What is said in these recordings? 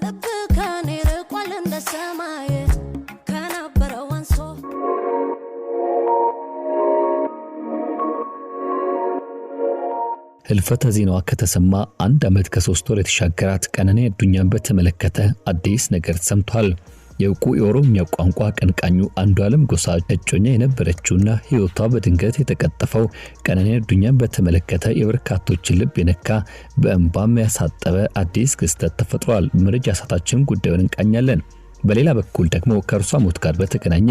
ለብከኔ ርቋል እንደ ሰማይ ከነበረው አንሶ ህልፈተ ዜናዋ ከተሰማ 1 ዓመት ከ3 ወር የተሻገራት ቀነኒ አዱኛን በተመለከተ አዲስ ነገር ተሰምቷል። የውቁ የኦሮምኛ ቋንቋ ቀንቃኙ አንዱዓለም ጎሳ እጮኛ የነበረችውና ህይወቷ በድንገት የተቀጠፈው ቀነኒ አዱኛን በተመለከተ የበርካቶችን ልብ የነካ በእንባም ያሳጠበ አዲስ ክስተት ተፈጥሯል። መረጃ ሰዓታችን ጉዳዩን እንቃኛለን። በሌላ በኩል ደግሞ ከእርሷ ሞት ጋር በተገናኘ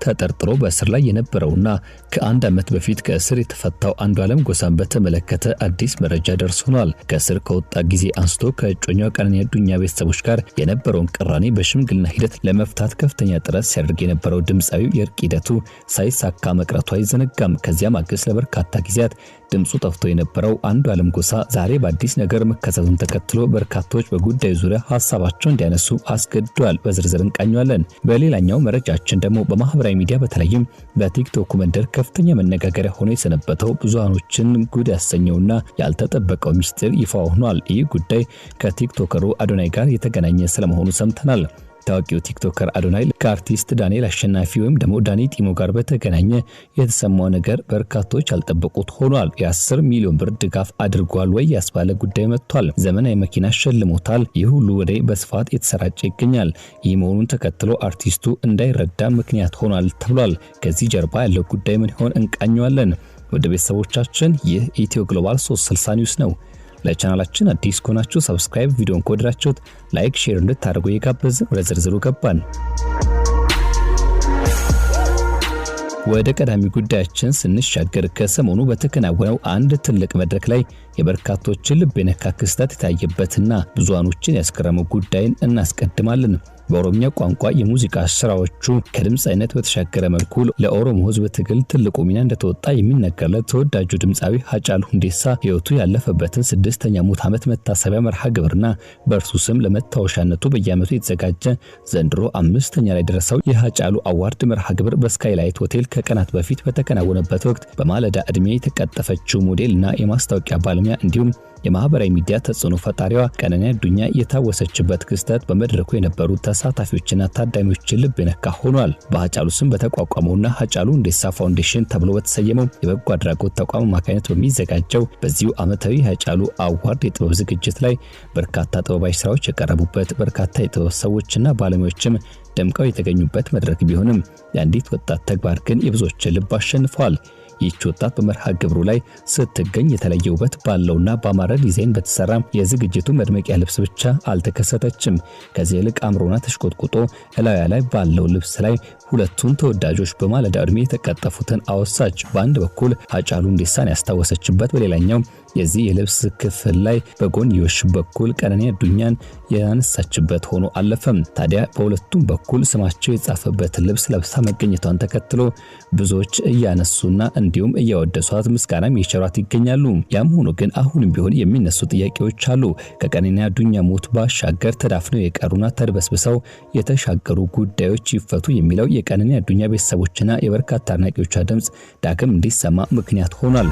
ተጠርጥሮ በእስር ላይ የነበረውና ከ1 ዓመት በፊት ከእስር የተፈታው አንዱዓለም ጎሳን በተመለከተ አዲስ መረጃ ደርሶናል። ከእስር ከወጣ ጊዜ አንስቶ ከእጮኛው ቀነኒ አዱኛ ቤተሰቦች ጋር የነበረውን ቅራኔ በሽምግልና ሂደት ለመፍታት ከፍተኛ ጥረት ሲያደርግ የነበረው ድምጻዊው የእርቅ ሂደቱ ሳይሳካ መቅረቱ አይዘነጋም። ከዚያ ማግስት ለበርካታ ጊዜያት ድምጹ ጠፍቶ የነበረው አንዱዓለም ጎሳ ዛሬ በአዲስ ነገር መከሰቱን ተከትሎ በርካቶች በጉዳዩ ዙሪያ ሐሳባቸውን እንዲያነሱ አስገድዷል። በዝርዝር እንቃኛለን። በሌላኛው መረጃችን ደግሞ በማህበራዊ ሚዲያ በተለይም በቲክቶክ መንደር ከፍተኛ መነጋገሪያ ሆኖ የሰነበተው ብዙሃኖችን ጉድ ያሰኘውና ያልተጠበቀው ሚስጥር ይፋ ሆኗል። ይህ ጉዳይ ከቲክቶከሩ አዶናይ ጋር የተገናኘ ስለመሆኑ ሰምተናል። ታዋቂው ቲክቶከር አዶናይ ከአርቲስት ዳንኤል አሸናፊ ወይም ደግሞ ዳኒ ጢሞ ጋር በተገናኘ የተሰማው ነገር በርካቶች ያልጠበቁት ሆኗል። የ10 ሚሊዮን ብር ድጋፍ አድርጓል ወይ ያስባለ ጉዳይ መጥቷል። ዘመናዊ መኪና ሸልሞታል። ይህ ሁሉ ወደ በስፋት የተሰራጨ ይገኛል። ይህ መሆኑን ተከትሎ አርቲስቱ እንዳይረዳ ምክንያት ሆኗል ተብሏል። ከዚህ ጀርባ ያለው ጉዳይ ምን ይሆን እንቃኘዋለን። ወደ ቤተሰቦቻችን ይህ ኢትዮ ግሎባል 360 ኒውስ ነው። ለቻናላችን አዲስ ከሆናችሁ ሰብስክራይብ፣ ቪዲዮን ከወደዳችሁት ላይክ፣ ሼር እንድታደርጉ እየጋበዝን ወደ ዝርዝሩ ገባን። ወደ ቀዳሚ ጉዳያችን ስንሻገር ከሰሞኑ በተከናወነው አንድ ትልቅ መድረክ ላይ የበርካቶችን ልብ የነካ ክስተት የታየበትና ብዙሃኖችን ያስገረመው ጉዳይን እናስቀድማለን። በኦሮምኛ ቋንቋ የሙዚቃ ስራዎቹ ከድምጻዊነት በተሻገረ መልኩ ለኦሮሞ ሕዝብ ትግል ትልቁ ሚና እንደተወጣ የሚነገርለት ተወዳጁ ድምጻዊ ሃጫሉ ሁንዴሳ ህይወቱ ያለፈበትን 6ኛ ሙት ዓመት መታሰቢያ መርሃ ግብርና በእርሱ ስም ለመታወሻነቱ በየዓመቱ የተዘጋጀ ዘንድሮ 5ኛ ላይ ደረሰው የሃጫሉ አዋርድ መርሃ ግብር በስካይላይት ሆቴል ከቀናት በፊት በተከናወነበት ወቅት በማለዳ ዕድሜ የተቀጠፈችው ሞዴልና የማስታወቂያ ባለሙያ እንዲሁም የማህበራዊ ሚዲያ ተጽዕኖ ፈጣሪዋ ቀነኒ አዱኛ የታወሰችበት ክስተት በመድረኩ የነበሩ ተሳታፊዎችና ታዳሚዎችን ልብ የነካ ሆኗል። በሃጫሉ ስም በተቋቋመውና ሃጫሉ ሁንዴሳ ፋውንዴሽን ተብሎ በተሰየመው የበጎ አድራጎት ተቋም አማካኝነት በሚዘጋጀው በዚሁ ዓመታዊ ሃጫሉ አዋርድ የጥበብ ዝግጅት ላይ በርካታ ጥበባዊ ስራዎች የቀረቡበት በርካታ የጥበብ ሰዎችና ባለሙያዎችም ደምቀው የተገኙበት መድረክ ቢሆንም የአንዲት ወጣት ተግባር ግን የብዙዎችን ልብ አሸንፏል። ይህች ወጣት በመርሃ ግብሩ ላይ ስትገኝ የተለየ ውበት ባለውና በአማረ ዲዛይን በተሰራ የዝግጅቱ መድመቂያ ልብስ ብቻ አልተከሰተችም። ከዚህ ይልቅ አምሮና ተሽቆጥቁጦ እላያ ላይ ባለው ልብስ ላይ ሁለቱን ተወዳጆች በማለዳ ዕድሜ የተቀጠፉትን አወሳች። በአንድ በኩል ሃጫሉ ሁንዴሳን ያስታወሰችበት፣ በሌላኛው የዚህ የልብስ ክፍል ላይ በጎንዮሽ በኩል ቀነኒ አዱኛን ያነሳችበት ሆኖ አለፈም። ታዲያ በሁለቱም በኩል ስማቸው የጻፈበት ልብስ ለብሳ መገኘቷን ተከትሎ ብዙዎች እያነሱና እንዲሁም እያወደሷት ምስጋናም የቸሯት ይገኛሉ። ያም ሆኖ ግን አሁንም ቢሆን የሚነሱ ጥያቄዎች አሉ። ከቀነኒ አዱኛ ሞት ባሻገር ተዳፍነው የቀሩና ተድበስብሰው የተሻገሩ ጉዳዮች ይፈቱ የሚለው የቀነኒ አዱኛ ቤተሰቦችና የበርካታ አድናቂዎቿ ድምጽ ዳግም እንዲሰማ ምክንያት ሆኗል።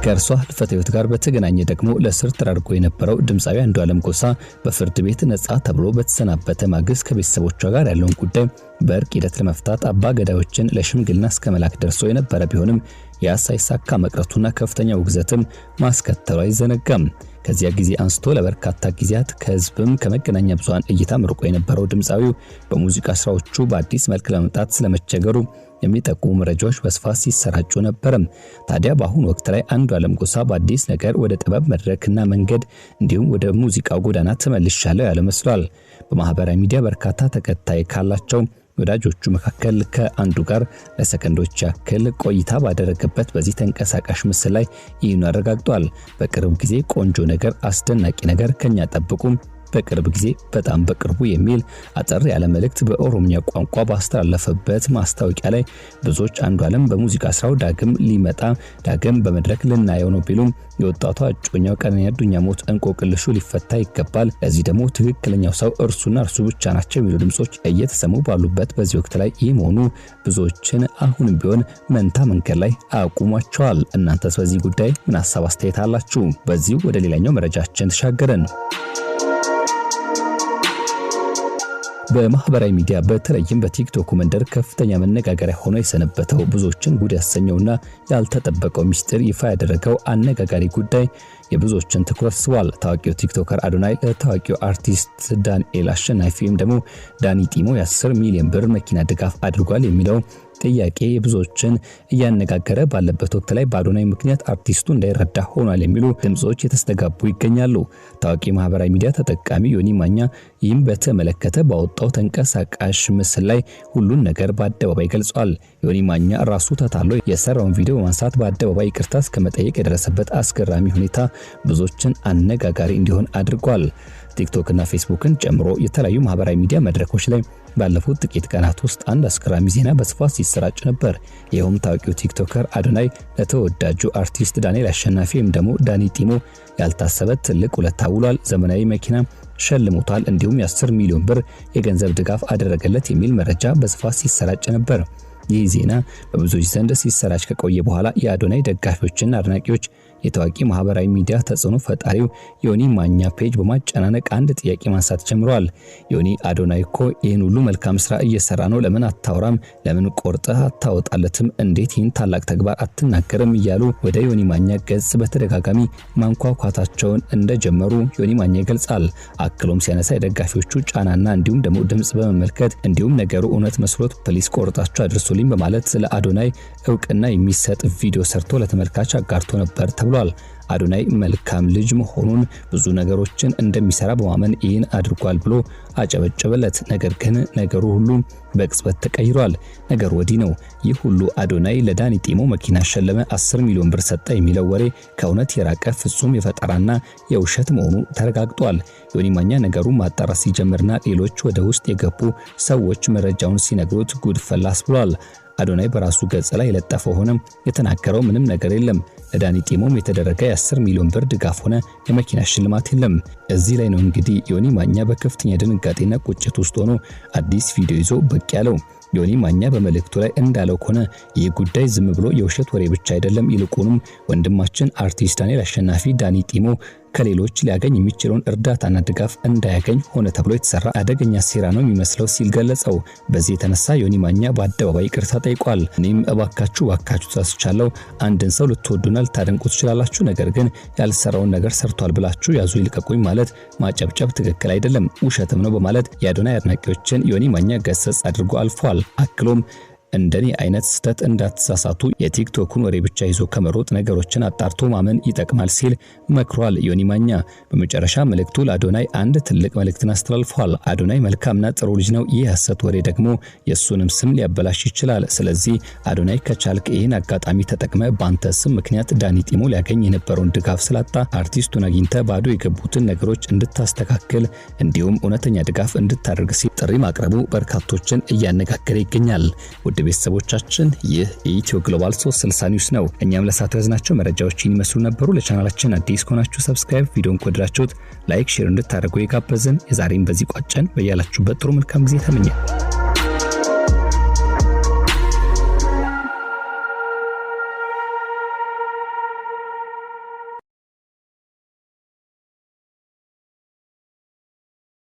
ከእርሷ ህልፈተ ህይወት ጋር በተገናኘ ደግሞ ለእስር ተዳርጎ የነበረው ድምጻዊ አንዱዓለም ጎሳ በፍርድ ቤት ነጻ ተብሎ በተሰናበተ ማግስት ከቤተሰቦቿ ጋር ያለውን ጉዳይ በእርቅ ሂደት ለመፍታት አባ ገዳዮችን ለሽምግልና እስከ መላክ ደርሶ የነበረ ቢሆንም ያ ሳይሳካ መቅረቱና ከፍተኛ ውግዘትም ማስከተሉ አይዘነጋም። ከዚያ ጊዜ አንስቶ ለበርካታ ጊዜያት ከህዝብም ከመገናኛ ብዙሃን እይታ ርቆ የነበረው ድምጻዊው በሙዚቃ ስራዎቹ በአዲስ መልክ ለመምጣት ስለመቸገሩ የሚጠቁሙ መረጃዎች በስፋት ሲሰራጩ ነበር። ታዲያ በአሁኑ ወቅት ላይ አንዱዓለም ጎሳ በአዲስ ነገር ወደ ጥበብ መድረክና መንገድ እንዲሁም ወደ ሙዚቃው ጎዳና ተመልሻለሁ ያለ መስሏል። በማህበራዊ ሚዲያ በርካታ ተከታይ ካላቸው ወዳጆቹ መካከል ከአንዱ ጋር ለሰከንዶች ያክል ቆይታ ባደረገበት በዚህ ተንቀሳቃሽ ምስል ላይ ይህን አረጋግጧል። በቅርብ ጊዜ ቆንጆ ነገር፣ አስደናቂ ነገር ከኛ ጠብቁ፣ በቅርብ ጊዜ በጣም በቅርቡ የሚል አጠር ያለ መልእክት በኦሮምኛ ቋንቋ ባስተላለፈበት ማስታወቂያ ላይ ብዙዎች አንዱዓለም በሙዚቃ ስራው ዳግም በመድረክ ልናየው ነው ቢሉም የወጣቷ እጮኛው ቀነኒ አዱኛ ሞት እንቆቅልሹ ሊፈታ ይገባል፣ ለዚህ ደግሞ ትክክለኛው ሰው እርሱና እርሱ ብቻ ናቸው የሚሉ ድምጾች እየተሰሙ ባሉበት በዚህ ወቅት ላይ ይህ መሆኑ ብዙዎችን አሁንም ቢሆን መንታ መንገድ ላይ አቁሟቸዋል። እናንተስ በዚህ ጉዳይ ምን ሐሳብ አስተያየት አላችሁ? በዚህ ወደ ሌላኛው መረጃችን ተሻገረን። በማህበራዊ ሚዲያ በተለይም በቲክቶክ መንደር ከፍተኛ መነጋገሪያ ሆኖ የሰነበተው ብዙዎችን ጉድ ያሰኘውና ያልተጠበቀው ሚስጥር ይፋ ያደረገው አነጋጋሪ ጉዳይ የብዙዎችን ትኩረት ስቧል። ታዋቂው ቲክቶከር አዶናይ ለታዋቂው አርቲስት ዳንኤል አሸናፊ ወይም ደግሞ ዳኒ ጢሞ የ10 ሚሊዮን ብር መኪና ድጋፍ አድርጓል የሚለው ጥያቄ ብዙዎችን እያነጋገረ ባለበት ወቅት ላይ በአዶናይ ምክንያት አርቲስቱ እንዳይረዳ ሆኗል የሚሉ ድምጾች የተስተጋቡ ይገኛሉ። ታዋቂ ማህበራዊ ሚዲያ ተጠቃሚ ዮኒ ማኛ ይህም በተመለከተ ባወጣው ተንቀሳቃሽ ምስል ላይ ሁሉን ነገር በአደባባይ ገልጿል። ዮኒ ማኛ ራሱ ተታሎ የሰራውን ቪዲዮ በማንሳት በአደባባይ ይቅርታ እስከመጠየቅ የደረሰበት አስገራሚ ሁኔታ ብዙዎችን አነጋጋሪ እንዲሆን አድርጓል። ቲክቶክ እና ፌስቡክን ጨምሮ የተለያዩ ማህበራዊ ሚዲያ መድረኮች ላይ ባለፉት ጥቂት ቀናት ውስጥ አንድ አስገራሚ ዜና በስፋት ሲሰራጭ ነበር። ይኸውም ታዋቂው ቲክቶከር አዶናይ ለተወዳጁ አርቲስት ዳንኤል አሸናፊ ወይም ደግሞ ዳኒ ጢሞ ያልታሰበ ትልቅ ውለታ ውሏል፣ ዘመናዊ መኪና ሸልሞታል፣ እንዲሁም የ10 ሚሊዮን ብር የገንዘብ ድጋፍ አደረገለት የሚል መረጃ በስፋት ሲሰራጭ ነበር። ይህ ዜና በብዙዎች ዘንድ ሲሰራጭ ከቆየ በኋላ የአዶናይ ደጋፊዎችና አድናቂዎች የታዋቂ ማህበራዊ ሚዲያ ተጽዕኖ ፈጣሪው ዮኒ ማኛ ፔጅ በማጨናነቅ አንድ ጥያቄ ማንሳት ጀምረዋል። ዮኒ አዶናይ እኮ ይህን ሁሉ መልካም ስራ እየሰራ ነው፣ ለምን አታወራም? ለምን ቆርጠህ አታወጣለትም? እንዴት ይህን ታላቅ ተግባር አትናገርም? እያሉ ወደ ዮኒ ማኛ ገጽ በተደጋጋሚ ማንኳኳታቸውን እንደጀመሩ ዮኒ ማኛ ይገልጻል። አክሎም ሲያነሳ የደጋፊዎቹ ጫናና እንዲሁም ደግሞ ድምጽ በመመልከት እንዲሁም ነገሩ እውነት መስሎት ፕሊስ ቆርጣችሁ አድርሱልኝ በማለት ስለ አዶናይ እውቅና የሚሰጥ ቪዲዮ ሰርቶ ለተመልካች አጋርቶ ነበር ተብሏል። አዶናይ መልካም ልጅ መሆኑን ብዙ ነገሮችን እንደሚሰራ በማመን ይህን አድርጓል ብሎ አጨበጨበለት። ነገር ግን ነገሩ ሁሉ በቅጽበት ተቀይሯል። ነገሩ ወዲህ ነው። ይህ ሁሉ አዶናይ ለዳኒ ጢሞ መኪና ሸለመ፣ 10 ሚሊዮን ብር ሰጠ የሚለው ወሬ ከእውነት የራቀ ፍጹም የፈጠራና የውሸት መሆኑ ተረጋግጧል። ዮኒ ማኛ ነገሩን ማጣራት ሲጀምርና ሌሎች ወደ ውስጥ የገቡ ሰዎች መረጃውን ሲነግሩት ጉድ ፈላስ ብሏል። አዶናይ በራሱ ገጽ ላይ የለጠፈው ሆነ የተናገረው ምንም ነገር የለም። ለዳኒ ጢሞም የተደረገ የ10 ሚሊዮን ብር ድጋፍ ሆነ የመኪና ሽልማት የለም። እዚህ ላይ ነው እንግዲህ ዮኒ ማኛ በከፍተኛ ድንጋጤና ቁጭት ውስጥ ሆኖ አዲስ ቪዲዮ ይዞ ብቅ ያለው። ዮኒ ማኛ በመልእክቱ ላይ እንዳለው ከሆነ ይህ ጉዳይ ዝም ብሎ የውሸት ወሬ ብቻ አይደለም፣ ይልቁንም ወንድማችን አርቲስት ዳንኤል አሸናፊ ዳኒ ጢሞ ከሌሎች ሊያገኝ የሚችለውን እርዳታና ድጋፍ እንዳያገኝ ሆነ ተብሎ የተሰራ አደገኛ ሴራ ነው የሚመስለው ሲል ገለጸው። በዚህ የተነሳ ዮኒ ማኛ በአደባባይ ይቅርታ ጠይቋል። እኔም እባካችሁ ተሳስቻለሁ፣ አንድን ሰው ልትወዱና ልታደንቁ ትችላላችሁ፣ ነገር ግን ያልሰራውን ነገር ሰርቷል ብላችሁ ያዙ ይልቀቁኝ ማለት ማጨብጨብ ትክክል አይደለም፣ ውሸትም ነው በማለት የአዶናይ አድናቂዎችን ዮኒ ማኛ ገሰጽ አድርጎ አልፏል። አክሎም እንደኔ አይነት ስተት እንዳትሳሳቱ የቲክቶክን ወሬ ብቻ ይዞ ከመሮጥ ነገሮችን አጣርቶ ማመን ይጠቅማል ሲል መክሯል ዮኒ ማኛ። በመጨረሻ መልእክቱ ለአዶናይ አንድ ትልቅ መልእክትን አስተላልፏል። አዶናይ መልካምና ጥሩ ልጅ ነው። ይህ ሐሰት ወሬ ደግሞ የሱንም ስም ሊያበላሽ ይችላል። ስለዚህ አዶናይ ከቻልክ ይህን አጋጣሚ ተጠቅመ ባንተ ስም ምክንያት ዳኒ ጢሞ ሊያገኝ የነበረውን ድጋፍ ስላጣ አርቲስቱን አግኝተ ባዶ የገቡትን ነገሮች እንድታስተካክል እንዲሁም እውነተኛ ድጋፍ እንድታደርግ ሲል ጥሪ ማቅረቡ በርካቶችን እያነጋገረ ይገኛል። ቤተሰቦቻችን ይህ የኢትዮ ግሎባል 360 ኒውስ ነው። እኛም ለሳቱ ያዝናቸው መረጃዎችን ይመስሉ ነበሩ። ለቻናላችን አዲስ ከሆናችሁ ሰብስክራይብ፣ ቪዲዮን ከወደዳችሁት ላይክ፣ ሼር እንድታደርጉ የጋበዝን። የዛሬን በዚህ ቋጨን። በያላችሁበት ጥሩ መልካም ጊዜ ተመኘን።